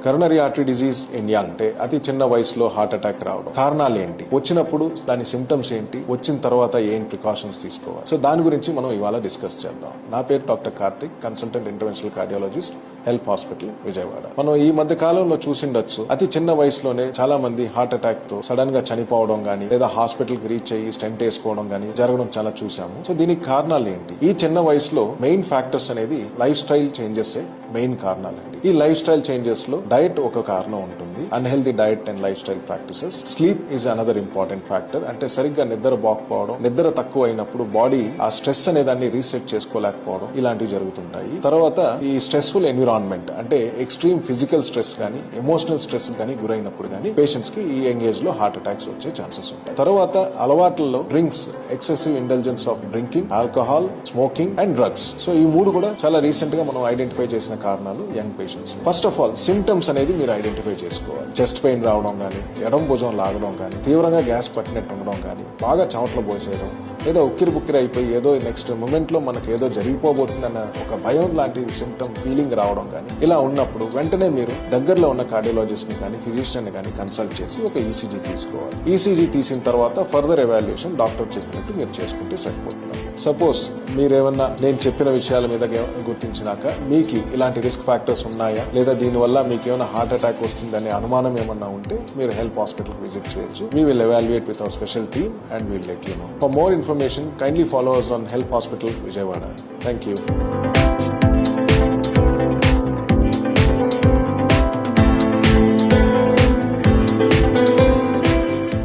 Coronary artery disease in young అంటే అతి చిన్న వయసులో హార్ట్ అటాక్ రావడం కారణాలు ఏంటి, వచ్చినప్పుడు దాని సిమ్టమ్స్ ఏంటి, వచ్చిన తర్వాత ఏం ప్రికాషన్స్ తీసుకోవాలి. సో దాని గురించి మనం ఇవాళ డిస్కస్ చేద్దాం. నా పేరు doctor Karthik, consultant interventional cardiologist, help hospital Vijayawada. మనం ఈ మధ్య కాలంలో చూసిండొచ్చు, అతి చిన్న వయసులోనే చాలా మంది హార్ట్ అటాక్ తో సడన్ గా చనిపోవడం గానీ లేదా హాస్పిటల్ కి రీచ్ అయ్యి స్టెంట్ వేసుకోవడం గానీ జరగడం చాలా చూసాము. సో దీనికి కారణాలు ఏంటి? ఈ చిన్న వయసులో మెయిన్ ఫ్యాక్టర్స్ అనేది లైఫ్ స్టైల్ చేంజెస్ మెయిన్ కారణాలండి. ఈ లైఫ్ స్టైల్ చేంజెస్ లో డయట్ ఒక కారణం ఉంటుంది. Unhealthy diet and life style practices. Sleep is another important factor. అంటే సరిగ్గా నిద్ర పోకపోవడం, నిద్ర తక్కువ అయినప్పుడు బాడీ ఆ స్ట్రెస్ అనే దాన్ని రీసెట్ చేసుకోలేకపోవడం, ఇలాంటివి జరుగుతుంటాయి. తర్వాత ఈ స్ట్రెస్ఫుల్ ఎన్విరాన్మెంట్ అంటే ఎక్స్ట్రీమ్ ఫిజికల్ స్ట్రెస్ గానీ ఎమోషనల్ స్ట్రెస్ గానీ గురైనప్పుడు గానీ పేషెంట్స్ కి ఈ యంగ్ ఏజ్ లో హార్ట్ అటాక్స్ వచ్చే ఛాన్సెస్ ఉంటాయి. తర్వాత అలవాట్లలో drinks, excessive intelligence of drinking, alcohol, smoking and drugs. So ఈ మూడు కూడా చాలా రీసెంట్ గా మనం ఐడెంటిఫై చేసిన కారణాలు young patients. First of all symptoms అనేది మీరు ఐడెంటిఫై చేసుకోవాలి. చెస్ట్ పెయిన్ రావడం గానీ, ఎడం భుజం లాగడం గానీ, తీవ్రంగా గ్యాస్ పట్టినట్టు ఉండడం గానీ, బాగా చెమటలు పోసేయడం, లేదా ఉక్కిరి బుక్కిరి అయిపోయి ఏదో నెక్స్ట్ మూమెంట్ లో మనకు ఏదో జరిగిపోబోతుందన్న ఒక భయం లాంటి సిమ్టమ్ ఫీలింగ్ రావడం గానీ, ఇలా ఉన్నప్పుడు వెంటనే మీరు దగ్గరలో ఉన్న కార్డియాలజిస్ట్ ని కానీ ఫిజిషియన్ ని కానీ కన్సల్ట్ చేసి ఒక ఈసీజీ తీసుకోవాలి. ఈసీజీ తీసిన తర్వాత ఫర్దర్ ఎవాల్యుయేషన్ డాక్టర్ చెప్పినట్టు మీరు చేసుకుంటే సరిపోతుంది. సపోజ్ మీరేమన్నా నేను చెప్పిన విషయాల మీద గుర్తించినాక మీకు ఇలాంటి రిస్క్ ఫ్యాక్టర్స్ ఉన్నాయా, లేదా దీనివల్ల మీకు ఏమైనా హార్ట్ అటాక్ వస్తుందనే అనుమానం ఏమన్నా ఉంటే మీరు హెల్ప్ హాస్పిటల్ విజిట్ చేయొచ్చు. We will evaluate with our special team and we'll let you know. For more information, kindly follow us on Help Hospital Vijayawada. Thank you.